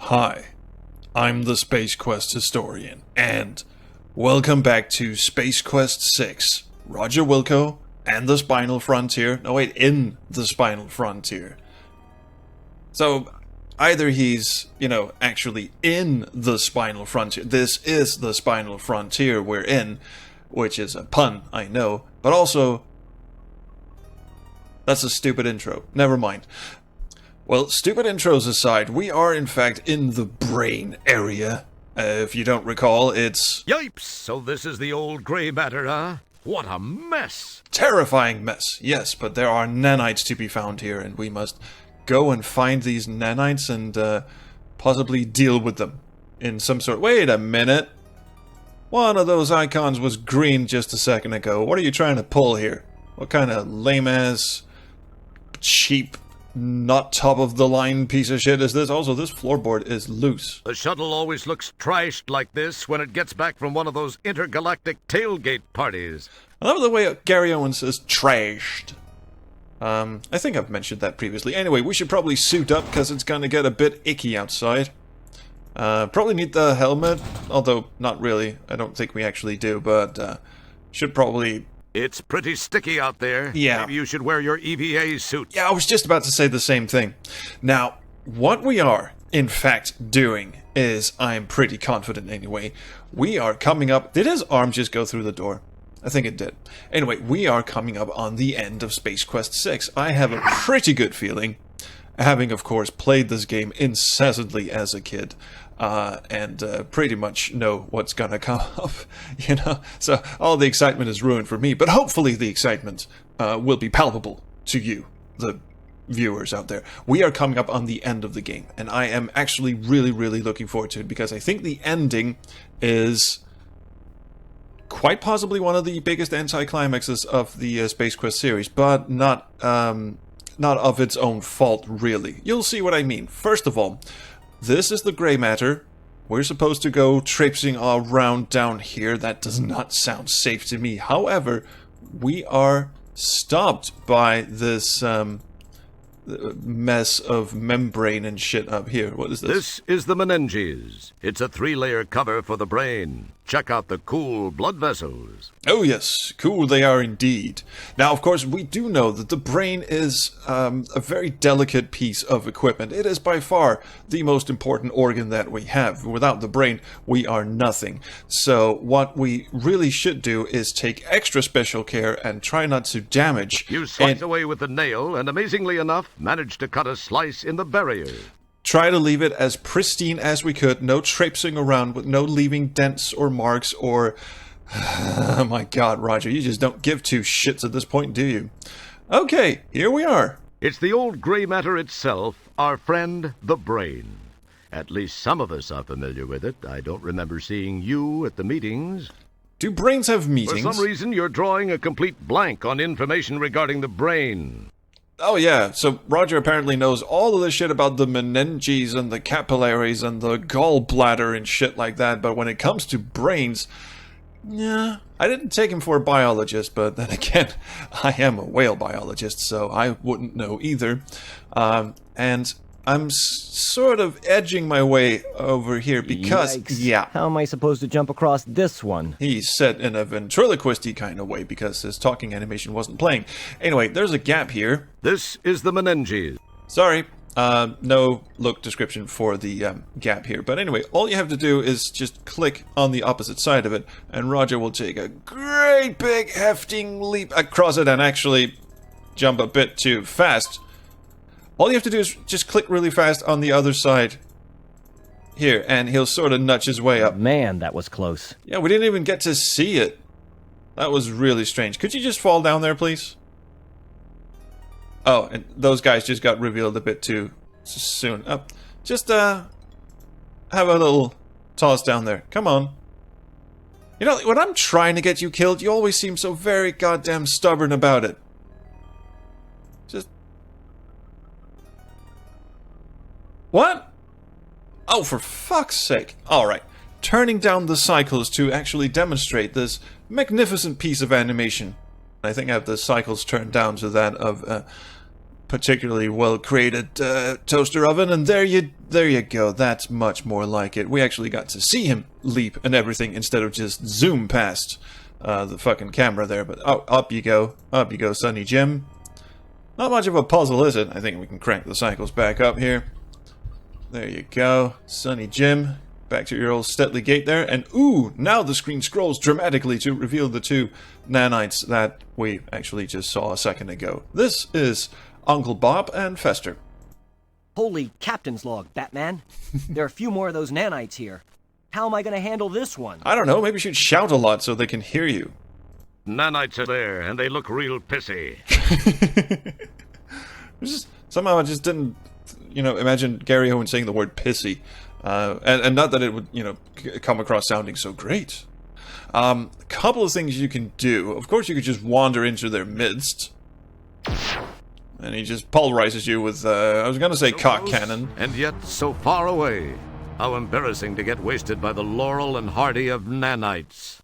Hi, I'm the Space Quest historian, and welcome back to Space Quest 6, Roger Wilco and the Spinal Frontier. No wait, in the Spinal Frontier. So, either he's, actually in the Spinal Frontier. This is the Spinal Frontier we're in, which is a pun, I know, but also, that's a stupid intro. Never mind. Well, stupid intros aside, we are in fact in the brain area. If you don't recall, it's... Yipes! So this is the old grey matter, huh? What a mess! Terrifying mess, yes, but there are nanites to be found here, and we must go and find these nanites and possibly deal with them in some sort... Wait a minute! One of those icons was green just a second ago. What are you trying to pull here? What kind of lame-ass, cheap... not top-of-the-line piece of shit is this? Also, this floorboard is loose. The shuttle always looks trashed like this when it gets back from one of those intergalactic tailgate parties. I love the way Gary Owen says trashed. I think I've mentioned that previously. Anyway, we should probably suit up because it's gonna get a bit icky outside. Probably need the helmet, although not really. I don't think we actually do, but should probably... It's pretty sticky out there. Yeah. Maybe you should wear your EVA suit. Yeah, I was just about to say the same thing. Now, what we are, in fact, doing is, I'm pretty confident anyway, we are coming up... Did his arm just go through the door? I think it did. Anyway, we are coming up on the end of Space Quest 6. I have a pretty good feeling, having, of course, played this game incessantly as a kid, and pretty much know what's gonna come up, So all the excitement is ruined for me, but hopefully the excitement will be palpable to you, the viewers out there. We are coming up on the end of the game, and I am actually really, really looking forward to it, because I think the ending is quite possibly one of the biggest anticlimaxes of the Space Quest series, but not of its own fault, really. You'll see what I mean. First of all, this is the grey matter. We're supposed to go traipsing around down here. That does not sound safe to me. However, we are stopped by this mess of membrane and shit up here. What is this? This is the meninges. It's a 3-layer cover for the brain. Check out the cool blood vessels. Oh yes, cool they are indeed. Now, of course, we do know that the brain is a very delicate piece of equipment. It is by far the most important organ that we have. Without the brain, we are nothing. So what we really should do is take extra special care and try not to damage. You slice away with the nail, and amazingly enough, managed to cut a slice in the barrier. Try to leave it as pristine as we could, no traipsing around, with no leaving dents or marks or... Oh my god, Roger, you just don't give two shits at this point, do you? Okay, here we are. It's the old grey matter itself, our friend, the brain. At least some of us are familiar with it. I don't remember seeing you at the meetings. Do brains have meetings? For some reason, you're drawing a complete blank on information regarding the brain. Oh yeah, so Roger apparently knows all of this shit about the meninges and the capillaries and the gallbladder and shit like that, but when it comes to brains, yeah, I didn't take him for a biologist, but then again, I am a whale biologist, so I wouldn't know either. And I'm sort of edging my way over here because, Yikes. yeah. How am I supposed to jump across this one? He's set in a ventriloquisty kind of way because his talking animation wasn't playing. Anyway, there's a gap here. This is the meninges. Sorry, no look description for the gap here. But anyway, all you have to do is just click on the opposite side of it, and Roger will take a great big hefting leap across it and actually jump a bit too fast. All you have to do is just click really fast on the other side here, and he'll sort of nudge his way up. Man, that was close. Yeah, we didn't even get to see it. That was really strange. Could you just fall down there, please? Oh, and those guys just got revealed a bit too soon. Just, have a little toss down there. Come on. You know, when I'm trying to get you killed, you always seem so very goddamn stubborn about it. Just... What? Oh, for fuck's sake. Alright. Turning down the cycles to actually demonstrate this magnificent piece of animation. I think I have the cycles turned down to that of particularly well-created toaster oven, and there you go. That's much more like it. We actually got to see him leap and everything instead of just zoom past the fucking camera there. But oh, up you go, Sonny Jim. Not much of a puzzle, is it? I think we can crank the cycles back up here. There you go, Sonny Jim. Back to your old stately gate there, and ooh, now the screen scrolls dramatically to reveal the two nanites that we actually just saw a second ago. This is Uncle Bob and Fester. Holy captain's log, Batman. There are a few more of those nanites here. How am I going to handle this one? I don't know, maybe you should shout a lot so they can hear you. Nanites are there, and they look real pissy. Somehow I just didn't, imagine Gary Owen saying the word pissy. And not that it would, come across sounding so great. A couple of things you can do. Of course, you could just wander into their midst. And he just pulverizes you with, I was going to say So cock close, cannon. And yet so far away. How embarrassing to get wasted by the Laurel and Hardy of nanites.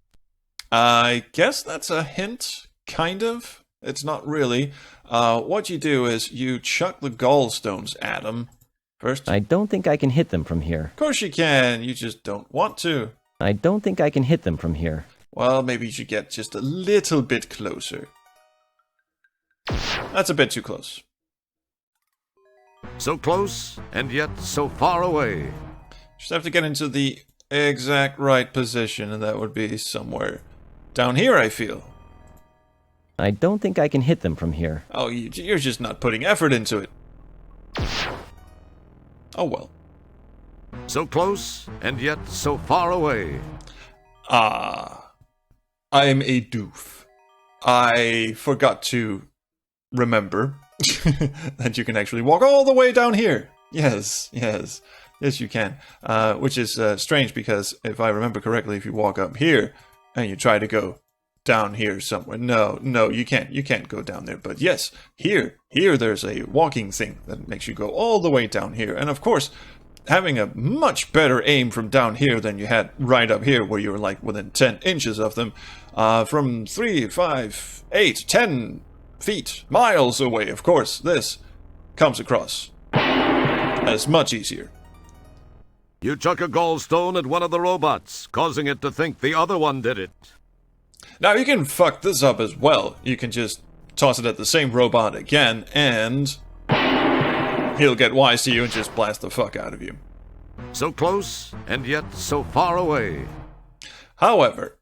I guess that's a hint, kind of. It's not really. What you do is you chuck the gallstones at him. First. I don't think I can hit them from here. Of course you can, you just don't want to. I don't think I can hit them from here. Well, maybe you should get just a little bit closer. That's a bit too close. So close, and yet so far away. Just have to get into the exact right position, and that would be somewhere down here, I feel. I don't think I can hit them from here. Oh, you're just not putting effort into it. Oh well. So close, and yet so far away. I'm a doof. I forgot to remember that you can actually walk all the way down here. Yes, you can. Which is strange because if I remember correctly, if you walk up here and you try to go down here somewhere, no, you can't go down there. But yes, here there's a walking thing that makes you go all the way down here. And of course, having a much better aim from down here than you had right up here, where you were like within 10 inches of them, from 3, 5, 8, 10 feet, miles away. Of course, this comes across as much easier. You chuck a gallstone at one of the robots, causing it to think the other one did it. Now you can fuck this up as well. You can just toss it at the same robot again, and he'll get wise to you and just blast the fuck out of you. So close, and yet so far away. However,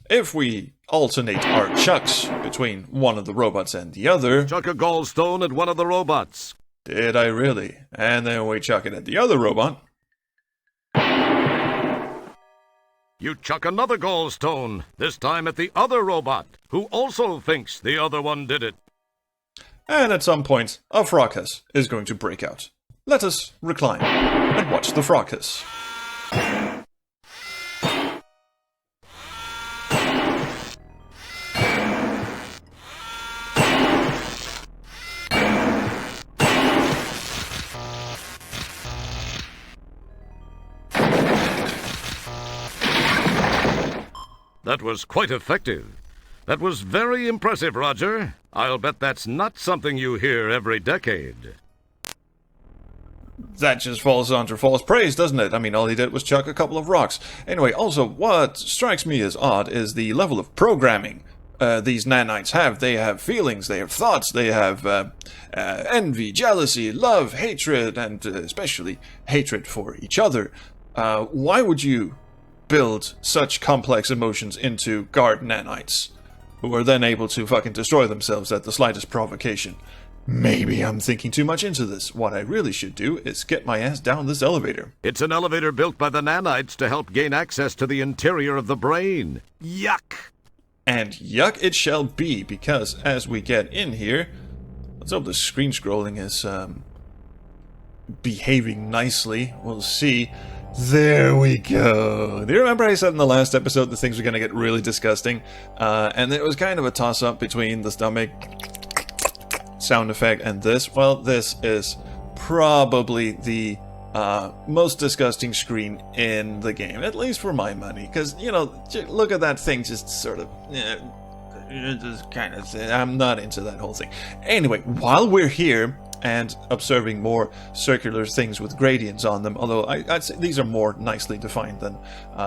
if we alternate our chucks between one of the robots and the other... Chuck a gallstone at one of the robots. Did I really? And then we chuck it at the other robot. You chuck another gallstone, this time at the other robot, who also thinks the other one did it. And at some point, a fracas is going to break out. Let us recline and watch the fracas. That was quite effective. That was very impressive, Roger. I'll bet that's not something you hear every decade. That just falls under false praise, doesn't it? I mean, all he did was chuck a couple of rocks. Anyway, also, what strikes me as odd is the level of programming these nanites have. They have feelings, they have thoughts, they have envy, jealousy, love, hatred, and especially hatred for each other. Why would you build such complex emotions into guard nanites, who are then able to fucking destroy themselves at the slightest provocation? Maybe I'm thinking too much into this. What I really should do is get my ass down this elevator. It's an elevator built by the nanites to help gain access to the interior of the brain. Yuck! And yuck it shall be, because as we get in here, let's hope the screen scrolling is behaving nicely. We'll see. There we go. Do you remember I said in the last episode that things were going to get really disgusting? And it was kind of a toss-up between the stomach sound effect and this. Well, this is probably the most disgusting screen in the game, at least for my money. Because, look at that thing just sort of just kind of, I'm not into that whole thing. Anyway, while we're here and observing more circular things with gradients on them, although I'd say these are more nicely defined than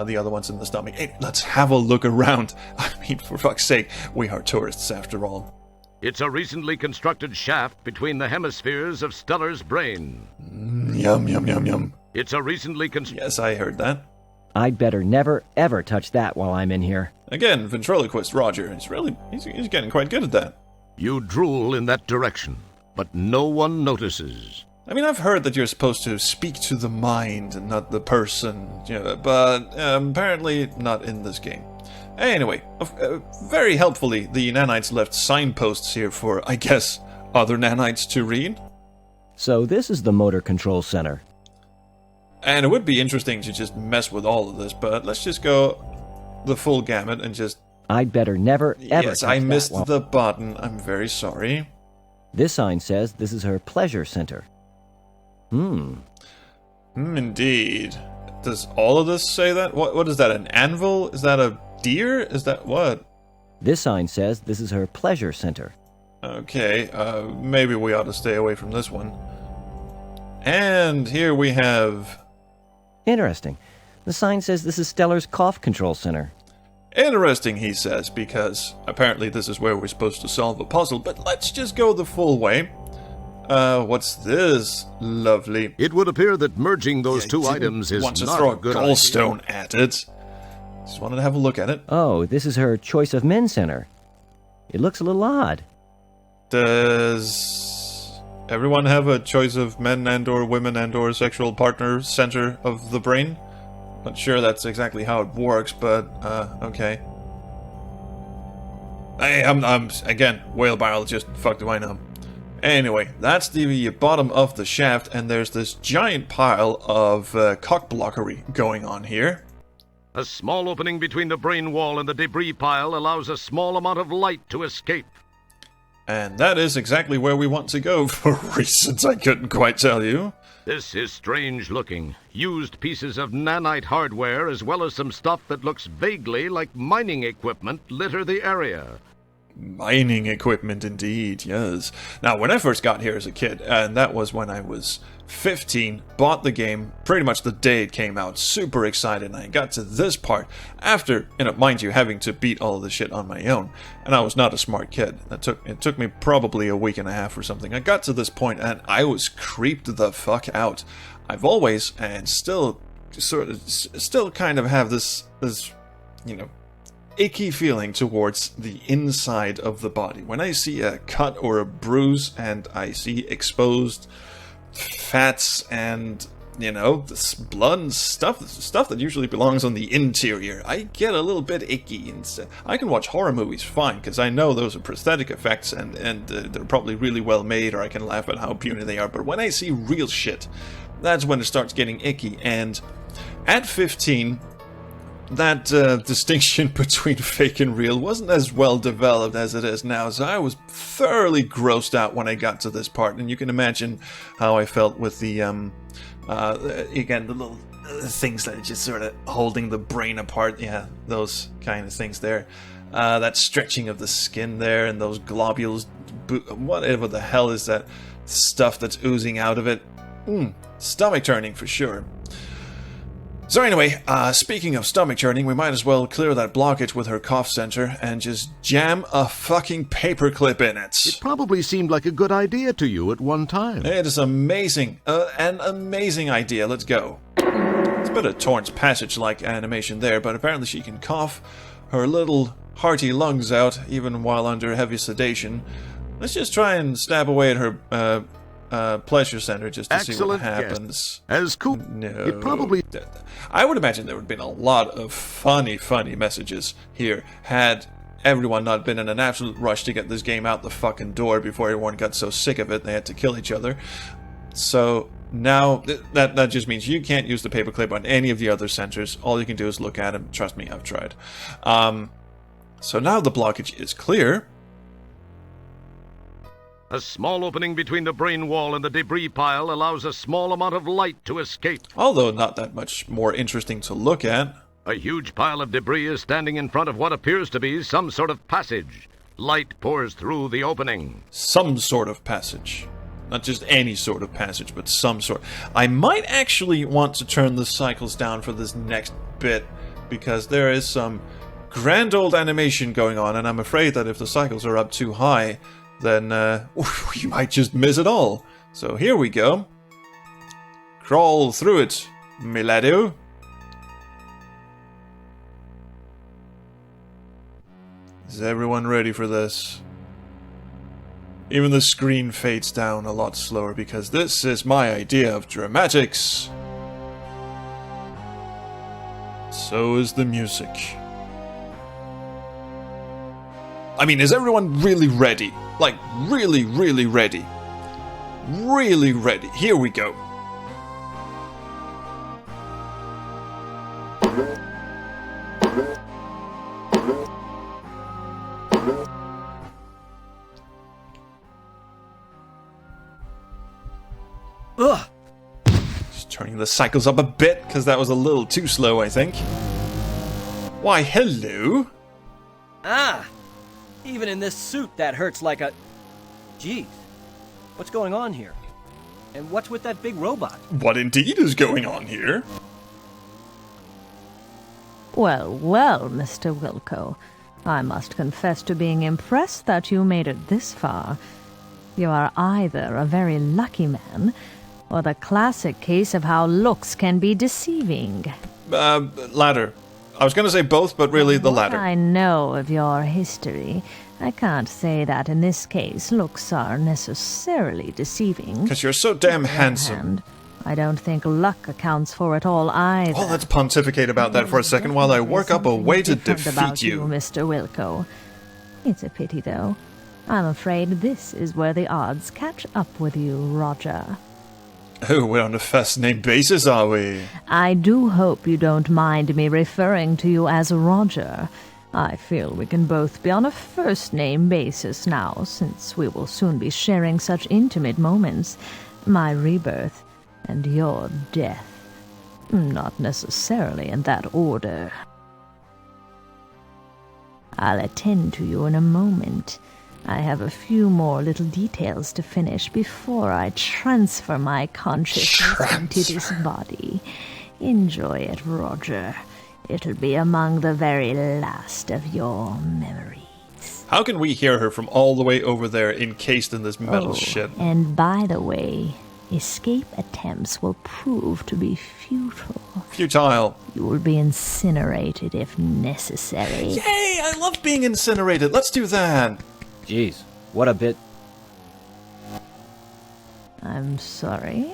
the other ones in the stomach. Hey, let's have a look around. I mean, for fuck's sake, we are tourists after all. It's a recently constructed shaft between the hemispheres of Stellar's brain. Yum, yum, yum, yum. It's a recently Yes, I heard that. I'd better never, ever touch that while I'm in here. Again, ventriloquist Roger. He's getting quite good at that. You drool in that direction, but no one notices. I mean, I've heard that you're supposed to speak to the mind and not the person, but apparently not in this game. Anyway, very helpfully, the nanites left signposts here for, I guess, other nanites to read. So this is the motor control center. And it would be interesting to just mess with all of this, but let's just go the full gamut and just... I'd better never, ever Yes, touch I that missed while... the button. I'm very sorry. This sign says this is her pleasure center. Indeed. Does all of this say that? What is that, an anvil? Is that a deer? Is that what? This sign says this is her pleasure center. Okay, maybe we ought to stay away from this one. And here we have... Interesting. The sign says this is Stellar's cough control center. Interesting, he says, because apparently this is where we're supposed to solve a puzzle, but let's just go the full way. What's this? Lovely. It would appear that merging those two Didn't items is want to not throw a good gallstone at it. Just wanted to have a look at it. Oh, this is her choice of men center. It looks a little odd. Does everyone have a choice of men and or women and or sexual partner center of the brain? Not sure that's exactly how it works, but okay. Hey, I'm again, whale biologist. Fuck do I know. Anyway, that's the bottom of the shaft, and there's this giant pile of cockblockery going on here. A small opening between the brain wall and the debris pile allows a small amount of light to escape. And that is exactly where we want to go for reasons I couldn't quite tell you. This is strange looking. Used pieces of nanite hardware as well as some stuff that looks vaguely like mining equipment litter the area. Mining equipment, indeed, yes. Now, when I first got here as a kid, and that was when I was 15, bought the game pretty much the day it came out, super excited, and I got to this part after, mind you, having to beat all of the shit on my own, and I was not a smart kid. It took me probably a week and a half or something. I got to this point, and I was creeped the fuck out. I've always, and still kind of have this icky feeling towards the inside of the body. When I see a cut or a bruise and I see exposed fats and, this blood and stuff that usually belongs on the interior, I get a little bit icky. And I can watch horror movies fine because I know those are prosthetic effects and they're probably really well made, or I can laugh at how puny they are. But when I see real shit, that's when it starts getting icky. And at 15... that distinction between fake and real wasn't as well developed as it is now, so I was thoroughly grossed out when I got to this part, and you can imagine how I felt with the, again, the little things that are just sort of holding the brain apart, yeah, those kind of things there. That stretching of the skin there, and those globules, whatever the hell is that stuff that's oozing out of it. Stomach turning for sure. So anyway, speaking of stomach churning, we might as well clear that blockage with her cough center and just jam a fucking paperclip in it. It probably seemed like a good idea to you at one time. It is amazing. An amazing idea. Let's go. It's a bit of Torrance Passage-like animation there, but apparently she can cough her little hearty lungs out even while under heavy sedation. Let's just try and stab away at her pleasure center just to see what happens. Guess. As cool. No. It probably... I would imagine there would have been a lot of funny messages here had everyone not been in an absolute rush to get this game out the fucking door before everyone got so sick of it they had to kill each other. So now that just means you can't use the paperclip on any of the other sensors. All you can do is look at them. Trust me, I've tried. So now the blockage is clear. A small opening between the brain wall and the debris pile allows a small amount of light to escape. Although not that much more interesting to look at. A huge pile of debris is standing in front of what appears to be some sort of passage. Light pours through the opening. Some sort of passage. Not just any sort of passage, but some sort. I might actually want to turn the cycles down for this next bit, because there is some grand old animation going on, and I'm afraid that if the cycles are up too high, then you might just miss it all. So here we go. Crawl through it, milady. Is everyone ready for this? Even the screen fades down a lot slower because this is my idea of dramatics. So is the music. I mean, is everyone really ready? Like, really, really ready? Really ready. Here we go. Ugh! Just turning the cycles up a bit, because that was a little too slow, I think. Why, hello? Ah! Even in this suit, that hurts like a... Jeez. What's going on here? And what's with that big robot? What indeed is going on here? Well, well, Mr. Wilco. I must confess to being impressed that you made it this far. You are either a very lucky man, or the classic case of how looks can be deceiving. Latter. I was going to say both, but really the latter. I know of your history. I can't say that in this case looks are necessarily deceiving. Because you're so damn handsome. And I don't think luck accounts for it all either. Well, let's pontificate about that for a second while I work up a way to defeat you, Mr. Wilco. It's a pity, though. I'm afraid this is where the odds catch up with you, Roger. Oh, we're on a first-name basis, are we? I do hope you don't mind me referring to you as Roger. I feel we can both be on a first-name basis now, since we will soon be sharing such intimate moments. My rebirth and your death. Not necessarily in that order. I'll attend to you in a moment. I have a few more little details to finish before I transfer my consciousness into this body. Enjoy it, Roger. It'll be among the very last of your memories. How can we hear her from all the way over there encased in this metal shit? And by the way, escape attempts will prove to be futile. Futile. You will be incinerated if necessary. Yay! I love being incinerated. Let's do that. Jeez, what a bit... I'm sorry.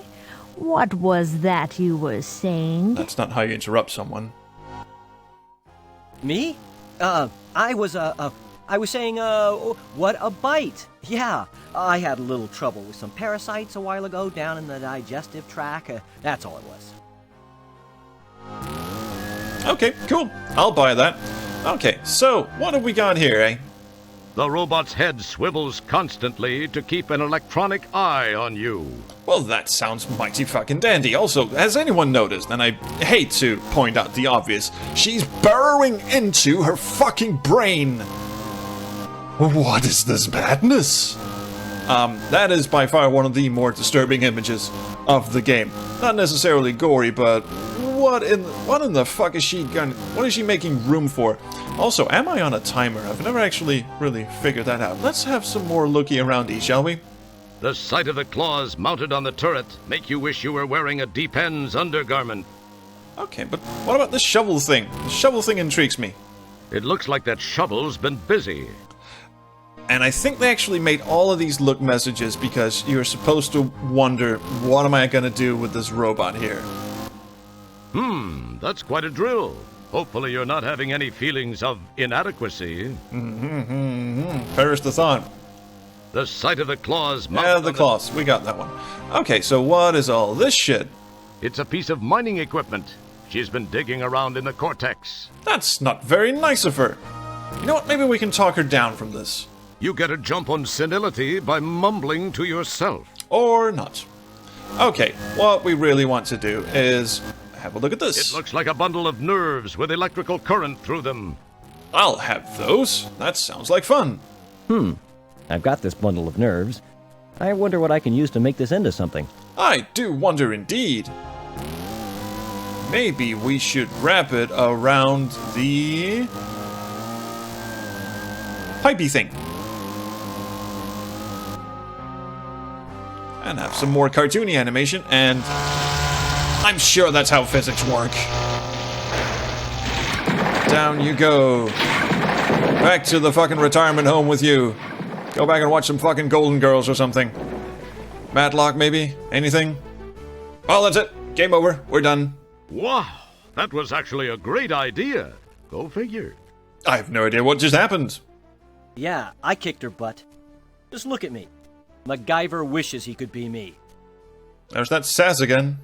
What was that you were saying? That's not how you interrupt someone. Me? I was saying, what a bite. Yeah, I had a little trouble with some parasites a while ago down in the digestive tract. That's all it was. Okay, cool. I'll buy that. Okay, so what have we got here, eh? The robot's head swivels constantly to keep an electronic eye on you. Well, that sounds mighty fucking dandy. Also, has anyone noticed, and I hate to point out the obvious, she's burrowing into her fucking brain. What is this madness? That is by far one of the more disturbing images of the game. Not necessarily gory, but what in the fuck is she going? What is she making room for? Also, am I on a timer? I've never actually really figured that out. Let's have some more looky aroundy, shall we? The sight of the claws mounted on the turret make you wish you were wearing a Depends undergarment. Okay, but what about this shovel thing? The shovel thing intrigues me. It looks like that shovel's been busy. And I think they actually made all of these look messages because you're supposed to wonder, what am I going to do with this robot here? That's quite a drill. Hopefully you're not having any feelings of inadequacy. Perish the thought. The sight of the claws... Yeah, the claws. We got that one. Okay, so what is all this shit? It's a piece of mining equipment. She's been digging around in the cortex. That's not very nice of her. You know what? Maybe we can talk her down from this. You get a jump on senility by mumbling to yourself. Or not. Okay, what we really want to do is have a look at this. It looks like a bundle of nerves with electrical current through them. I'll have those. That sounds like fun. I've got this bundle of nerves. I wonder what I can use to make this into something. I do wonder indeed. Maybe we should wrap it around the pipey thing. And have some more cartoony animation, and I'm sure that's how physics work. Down you go. Back to the fucking retirement home with you. Go back and watch some fucking Golden Girls or something. Matlock, maybe? Anything? Well, that's it. Game over. We're done. Wow, that was actually a great idea. Go figure. I have no idea what just happened. Yeah, I kicked her butt. Just look at me. MacGyver wishes he could be me. There's that sass again.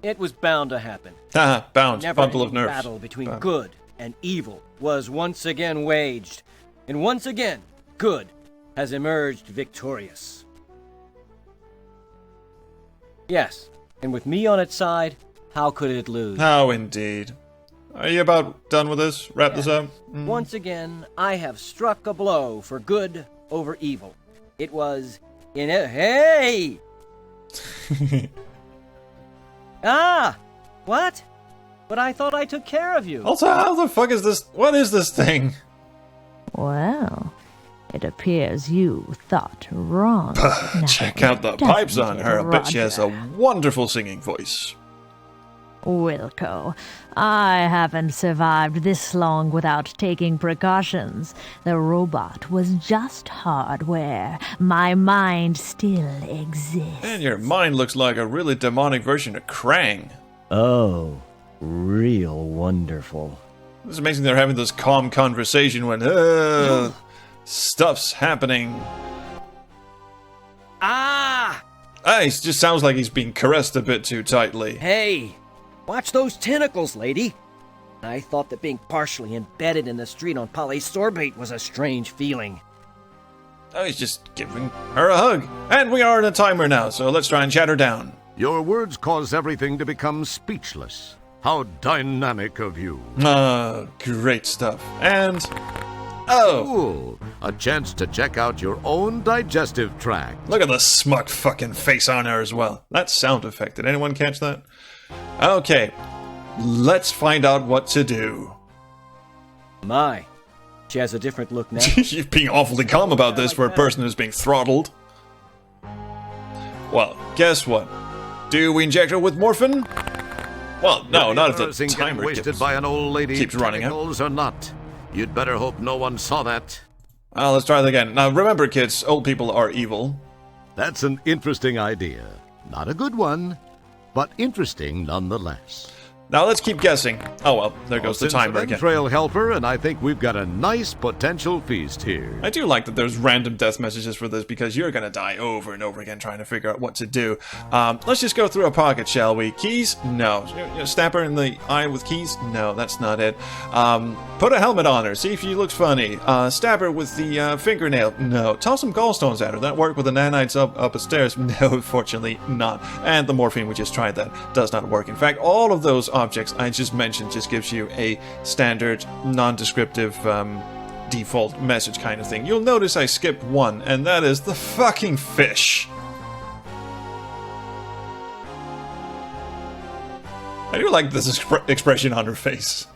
It was bound to happen. Haha, bound. Bundle Never-ending of nerves. battle between good and evil was once again waged. And once again, good has emerged victorious. Yes, and with me on its side, how could it lose? How indeed. Are you about done with this? Wrap this up? Once again, I have struck a blow for good over evil. It was in a... Hey! Ah! What? But I thought I took care of you. Also, how the fuck is this? What is this thing? Well, it appears you thought wrong. Now, Check out the doesn't pipes on it, her. I bet she has a Roger? wonderful singing voice. Wilco, I haven't survived this long without taking precautions. The robot was just hardware. My mind still exists. And your mind looks like a really demonic version of Krang. Oh, real wonderful. It's amazing they're having this calm conversation when stuff's happening. Ah! He just sounds like he's being caressed a bit too tightly. Hey! Watch those tentacles, lady! I thought that being partially embedded in the street on polysorbate was a strange feeling. Oh, he's just giving her a hug. And we are in a timer now, so let's try and chat her down. Your words cause everything to become speechless. How dynamic of you. Great stuff. And... oh! Cool. A chance to check out your own digestive tract. Look at the smug fucking face on her as well. That sound effect, did anyone catch that? Okay, let's find out what to do. My, she has a different look now. You're being awfully calm about this for a person who's being throttled. Well, guess what? Do we inject her with morphine? Well, no, not if the Embarrassing getting timer wasted by an old lady. keeps running out. Tentacles or not. You'd better hope no one saw that. Well, let's try that again. Now, remember, kids, old people are evil. That's an interesting idea. Not a good one, but interesting nonetheless. Now, let's keep guessing. Oh, well, there goes the Since timer an again. entrail helper, and I think we've got a nice potential feast here. I do like that there's random death messages for this because you're gonna die over and over again trying to figure out what to do. Let's just go through a pocket, shall we? Keys? No. Stab her in the eye with keys? No, that's not it. Put a helmet on her, see if she looks funny. Stab her with the fingernail? No. Toss some gallstones at her. That work with the nanites up the stairs? No, fortunately not. And the morphine, we just tried that. Does not work. In fact, all of those objects I just mentioned just gives you a standard, non-descriptive, default message kind of thing. You'll notice I skipped one, and that is the fucking fish. I do like this expression on her face.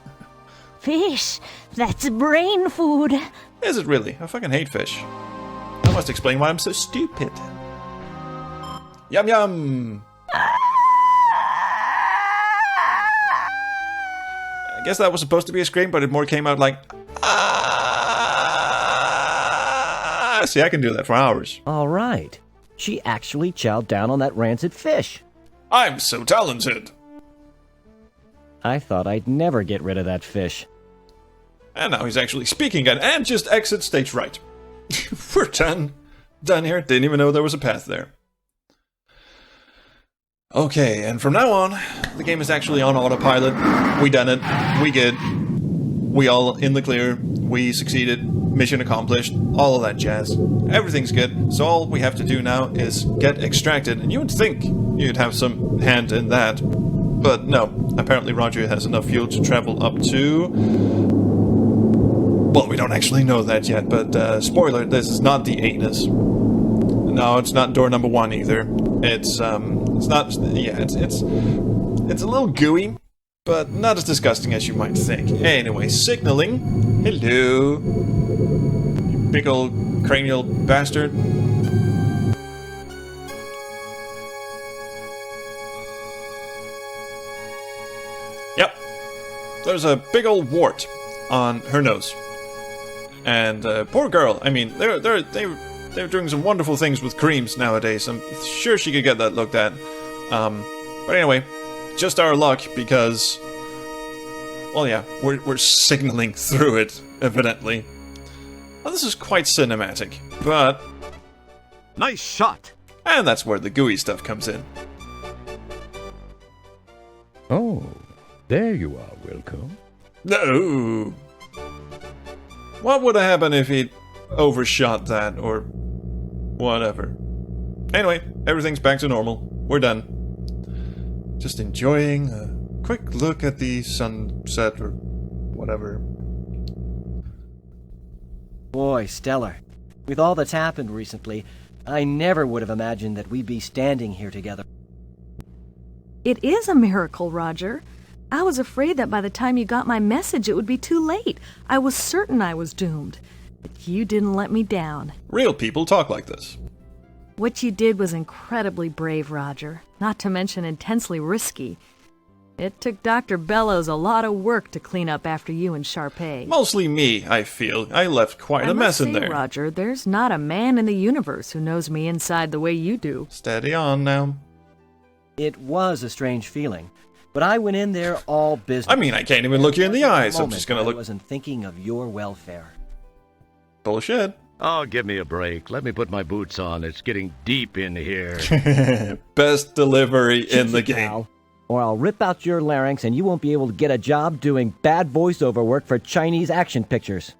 Fish, that's brain food. Is it really? I fucking hate fish. That must explain why I'm so stupid. Yum yum! I guess that was supposed to be a scream, but it more came out like... ah! See, I can do that for hours. All right. She actually chowed down on that rancid fish. I'm so talented! I thought I'd never get rid of that fish. And now he's actually speaking again, and just exit stage right. We're done. Done here. Didn't even know there was a path there. Okay, and from now on, the game is actually on autopilot. We done it. We good. We all in the clear. We succeeded. Mission accomplished. All of that jazz. Everything's good. So all we have to do now is get extracted. And you would think you'd have some hand in that. But no. Apparently Roger has enough fuel to travel up to... Well, we don't actually know that yet, but spoiler, this is not the anus. No, it's not door number 1 either. It's not, yeah, it's a little gooey, but not as disgusting as you might think. Anyway, signaling. Hello. You big old cranial bastard. Yep. There's a big old wart on her nose. And poor girl. I mean, they're doing some wonderful things with creams nowadays. I'm sure she could get that looked at. But anyway, just our luck because, well, yeah, we're signaling through it, evidently. Well, this is quite cinematic, but Nice shot! and that's where the gooey stuff comes in. Oh, there you are, Wilco. No. What would have happened if he'd overshot that or whatever? Anyway, everything's back to normal. We're done. Just enjoying a quick look at the sunset or whatever. Boy, Stellar. With all that's happened recently, I never would have imagined that we'd be standing here together. It is a miracle, Roger. I was afraid that by the time you got my message, it would be too late. I was certain I was doomed. But you didn't let me down. Real people talk like this. What you did was incredibly brave, Roger. Not to mention intensely risky. It took Dr. Bellows a lot of work to clean up after you and Sharpay. Mostly me, I feel. I left quite a mess in there. Roger, there's not a man in the universe who knows me inside the way you do. Steady on now. It was a strange feeling, but I went in there all business. I mean, I can't even look you in the eyes. I'm Moment just gonna I look. wasn't thinking of your welfare. Bullshit. Oh, give me a break. Let me put my boots on. It's getting deep in here. Best delivery in the Cheeky game. pal, or I'll rip out your larynx and you won't be able to get a job doing bad voiceover work for Chinese action pictures.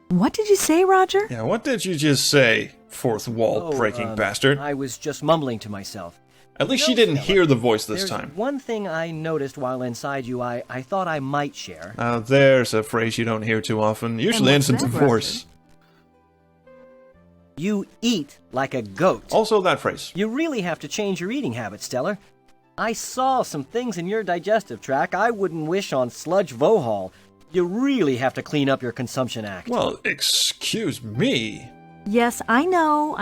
What did you say, Roger? Yeah, what did you just say, fourth wall breaking bastard? I was just mumbling to myself. At least You she know, didn't Stella, hear the voice this There's time. one thing I noticed while inside you I thought I might share. There's a phrase you don't hear too often. Usually what's instant that, divorce. You eat like a goat. Also that phrase. You really have to change your eating habits, Stellar. I saw some things in your digestive tract I wouldn't wish on Sludge Vohall. You really have to clean up your consumption act. Well, excuse me. Yes, I know.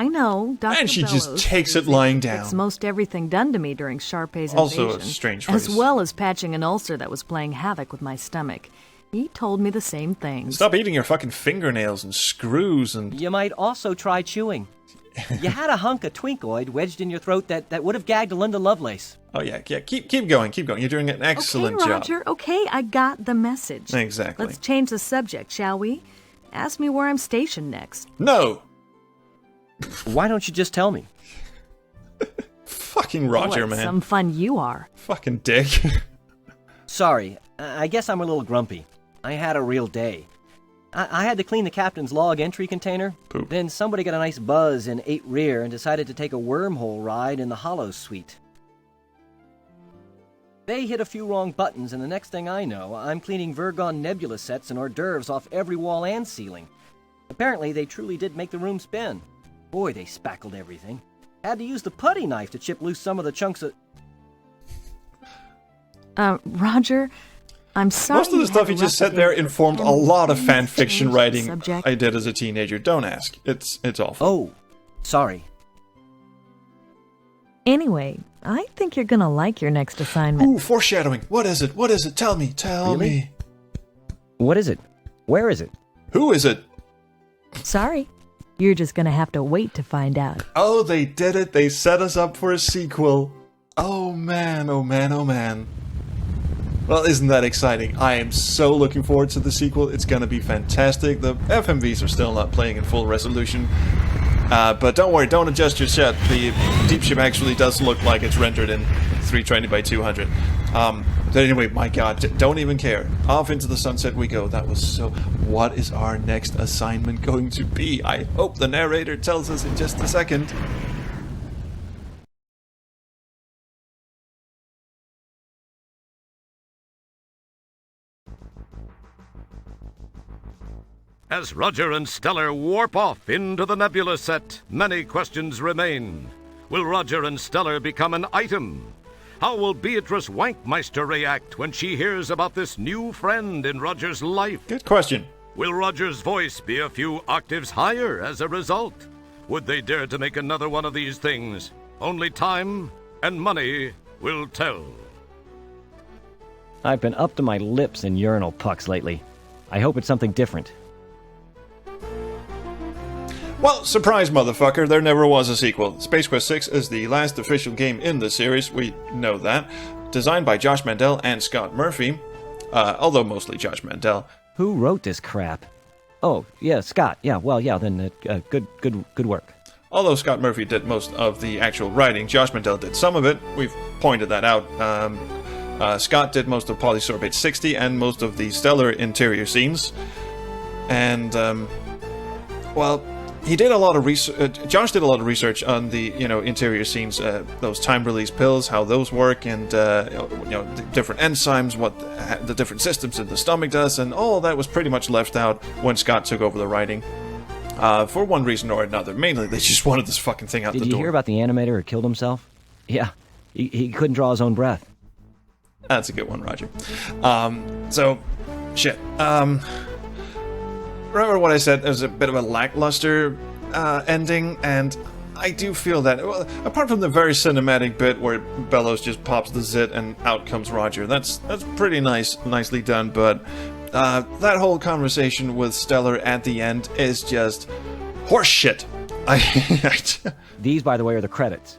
Dr. And she just Bellows takes it is lying able to fix down. most everything done to me during Sharpay's Also a invasion, strange as phrase. well as patching an ulcer that was playing havoc with my stomach. He told me the same things. Stop eating your fucking fingernails and screws and... You might also try chewing. You had a hunk of Twinkoid wedged in your throat that would have gagged Linda Lovelace. Oh yeah, keep going. You're doing an excellent Okay, job. Roger, okay, I got the message. Exactly. Let's change the subject, shall we? Ask me where I'm stationed next. No! Why don't you just tell me? Fucking Roger, What, man. some fun you are. Fucking dick. Sorry, I guess I'm a little grumpy. I had a real day. I had to clean the captain's log entry container. Poop. Then somebody got a nice buzz in 8 rear and decided to take a wormhole ride in the Hollow Suite. They hit a few wrong buttons, and the next thing I know, I'm cleaning Virgon Nebula sets and hors d'oeuvres off every wall and ceiling. Apparently, they truly did make the room spin. Boy, they spackled everything. Had to use the putty knife to chip loose some of the chunks of... Roger, I'm sorry. Most of the stuff he just said there informed a lot of fan fiction writing subject. I did as a teenager. Don't ask. It's awful. Oh, sorry. Anyway, I think you're gonna like your next assignment. Ooh, foreshadowing. What is it? Tell me. Really? Me. What is it? Where is it? Who is it? Sorry. You're just gonna have to wait to find out. Oh, they did it. They set us up for a sequel. Oh man. Well, isn't that exciting? I am so looking forward to the sequel. It's gonna be fantastic. The FMVs are still not playing in full resolution. But don't worry, don't adjust your shot. The deep ship actually does look like it's rendered in 320 by 200. But anyway, my god, don't even care. Off into the sunset we go. That was so... What is our next assignment going to be? I hope the narrator tells us in just a second. As Roger and Stellar warp off into the nebula set, many questions remain. Will Roger and Stellar become an item? How will Beatrice Wankmeister react when she hears about this new friend in Roger's life? Good question. Will Roger's voice be a few octaves higher as a result? Would they dare to make another one of these things? Only time and money will tell. I've been up to my lips in urinal pucks lately. I hope it's something different. Well, surprise, motherfucker, there never was a sequel. Space Quest 6 is the last official game in the series, we know that. Designed by Josh Mandel and Scott Murphy, although mostly Josh Mandel. Who wrote this crap? Oh, yeah, Scott. Yeah, well, yeah, then good work. Although Scott Murphy did most of the actual writing, Josh Mandel did some of it. We've pointed that out. Scott did most of Polysorbate 60 and most of the Stellar interior scenes. And, well, he did a lot of research. Josh did a lot of research on the, interior scenes, those time-release pills, how those work, and the different enzymes, what the different systems in the stomach does, and all of that was pretty much left out when Scott took over the writing, for one reason or another. Mainly, they just wanted this fucking thing out the door. Did you hear about the animator who killed himself? Yeah, he couldn't draw his own breath. That's a good one, Roger. Shit. Remember what I said? It was a bit of a lackluster ending, and I do feel that, well, apart from the very cinematic bit where Bellows just pops the zit and out comes Roger, that's pretty nicely done, but that whole conversation with Stellar at the end is just horseshit. These, by the way, are the credits.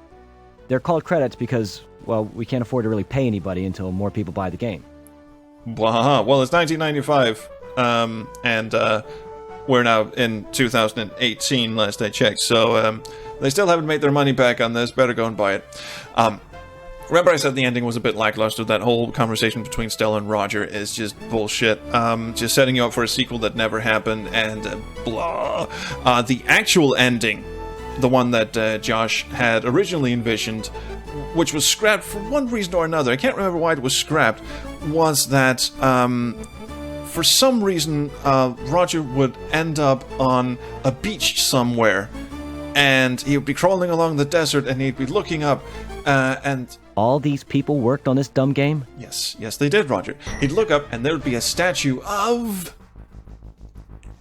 They're called credits because, well, we can't afford to really pay anybody until more people buy the game. Well, it's 1995, and we're now in 2018, last I checked, so they still haven't made their money back on this. Better go and buy it. Remember I said the ending was a bit lackluster? That whole conversation between Stella and Roger is just bullshit. Just setting you up for a sequel that never happened, and blah. The actual ending, the one that Josh had originally envisioned, which was scrapped for one reason or another, I can't remember why it was scrapped, was that for some reason Roger would end up on a beach somewhere, and he would be crawling along the desert, and he'd be looking up, and... All these people worked on this dumb game? Yes, they did, Roger. He'd look up, and there would be a statue of...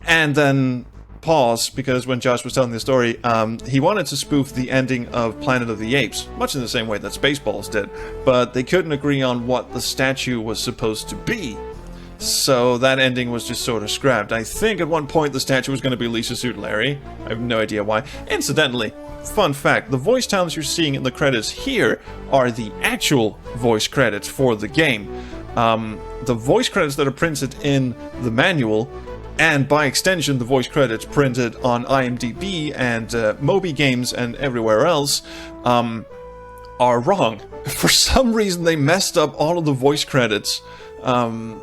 And then pause, because when Josh was telling the story, he wanted to spoof the ending of Planet of the Apes, much in the same way that Spaceballs did, but they couldn't agree on what the statue was supposed to be. So that ending was just sort of scrapped. I think at one point the statue was going to be Lisa Suit Larry. I have no idea why. Incidentally, fun fact, the voice talents you're seeing in the credits here are the actual voice credits for the game. The voice credits that are printed in the manual, and by extension the voice credits printed on IMDb and Moby Games and everywhere else, are wrong. For some reason they messed up all of the voice credits in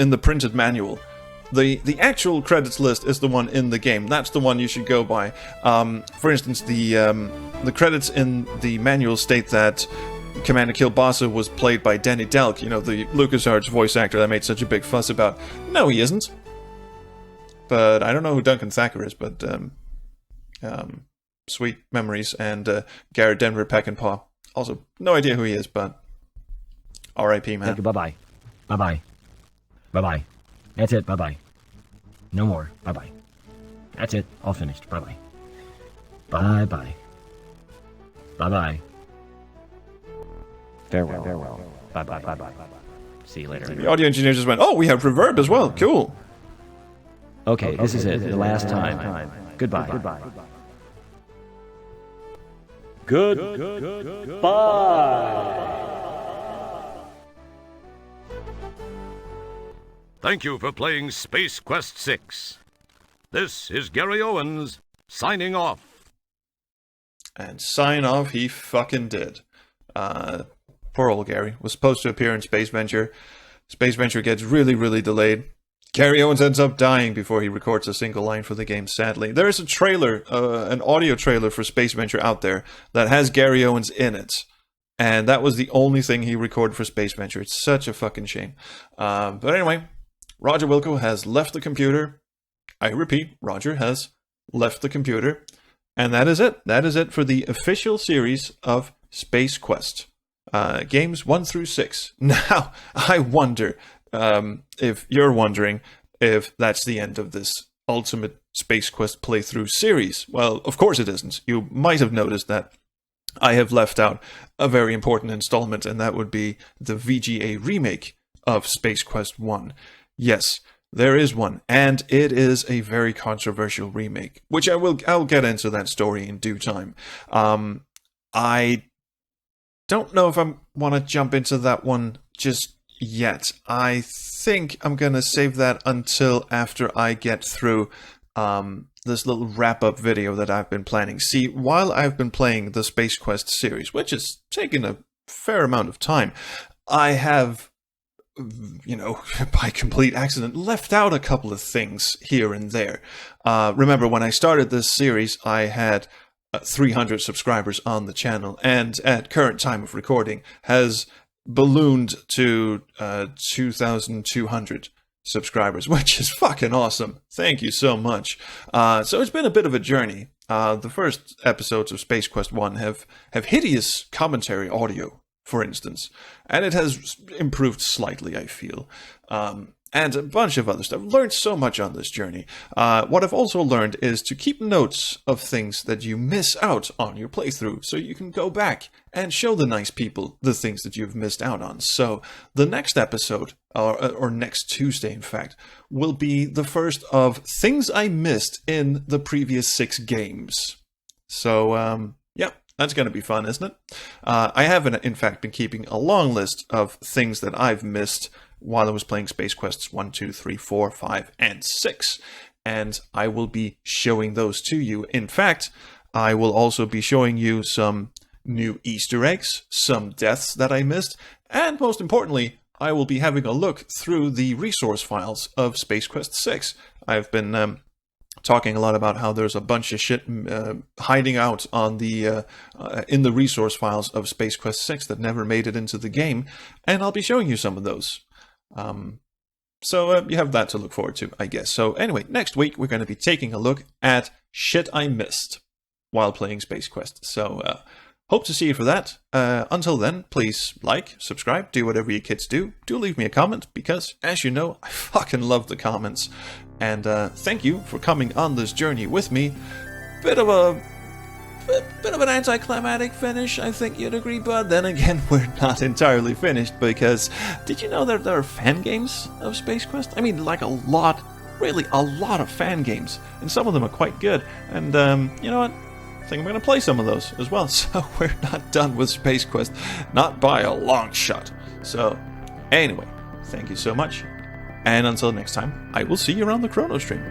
the printed manual. The actual credits list is the one in the game. That's the one you should go by. For instance, the credits in the manual state that Commander Kilbasa was played by Danny Delk, the LucasArts voice actor that made such a big fuss about. No, he isn't. But I don't know who Duncan Thacker is, but sweet memories. And Garrett Denver Peckinpah. Also, no idea who he is, but R.I.P., man. Thank you, bye-bye. Bye-bye. Bye-bye. That's it, bye-bye. No more, bye-bye. That's it, all finished, bye-bye. Bye-bye. Bye-bye. Farewell. Bye-bye. See you later. The audio engineer just went, oh, we have reverb as well, cool. Okay, this is it, the last time. Goodbye. Goodbye. Thank you for playing Space Quest 6. This is Gary Owens, signing off. And sign off he fucking did. Poor old Gary. Was supposed to appear in Space Venture. Space Venture gets really, really delayed. Gary Owens ends up dying before he records a single line for the game, sadly. There is a trailer, an audio trailer for Space Venture out there that has Gary Owens in it. And that was the only thing he recorded for Space Venture. It's such a fucking shame. But anyway... Roger Wilco has left the computer. I repeat, Roger has left the computer. And that is it. That is it for the official series of Space Quest. Games 1 through 6. Now, I wonder if you're wondering if that's the end of this Ultimate Space Quest playthrough series. Well, of course it isn't. You might have noticed that I have left out a very important installment, and that would be the VGA remake of Space Quest 1. Yes, there is one, and it is a very controversial remake, which I'll get into that story in due time. I don't know if I want to jump into that one just yet. I think I'm going to save that until after I get through this little wrap-up video that I've been planning. See, while I've been playing the Space Quest series, which has taken a fair amount of time, I have, by complete accident, left out a couple of things here and there. Remember, when I started this series, I had 300 subscribers on the channel, and at current time of recording has ballooned to 2,200 subscribers, which is fucking awesome. Thank you so much. So it's been a bit of a journey. The first episodes of Space Quest 1 have hideous commentary audio, for instance, and it has improved slightly, I feel. And a bunch of other stuff. I've learned so much on this journey. What I've also learned is to keep notes of things that you miss out on your playthrough, so you can go back and show the nice people the things that you've missed out on. So the next episode, or next Tuesday in fact, will be the first of things I missed in the previous 6 games. So, yeah. That's going to be fun, isn't it? I have, in fact, been keeping a long list of things that I've missed while I was playing Space Quests 1, 2, 3, 4, 5, and 6. And I will be showing those to you. In fact, I will also be showing you some new Easter eggs, some deaths that I missed, and most importantly, I will be having a look through the resource files of Space Quest 6. I've been talking a lot about how there's a bunch of shit hiding out on the in the resource files of Space Quest 6 that never made it into the game, and I'll be showing you some of those. So you have that to look forward to, I guess. So anyway, next week we're going to be taking a look at shit I missed while playing Space Quest. So hope to see you for that. Until then, please like, subscribe, do whatever you kids do. Do leave me a comment, because, as you know, I fucking love the comments. And thank you for coming on this journey with me. Bit of an anticlimactic finish, I think you'd agree, but then again, we're not entirely finished, because did you know that there are fan games of Space Quest? I mean, like really a lot of fan games, and some of them are quite good. And you know what? I think I'm going to play some of those as well. So we're not done with Space Quest, not by a long shot. So anyway, thank you so much. And until next time, I will see you around the Chrono Stream.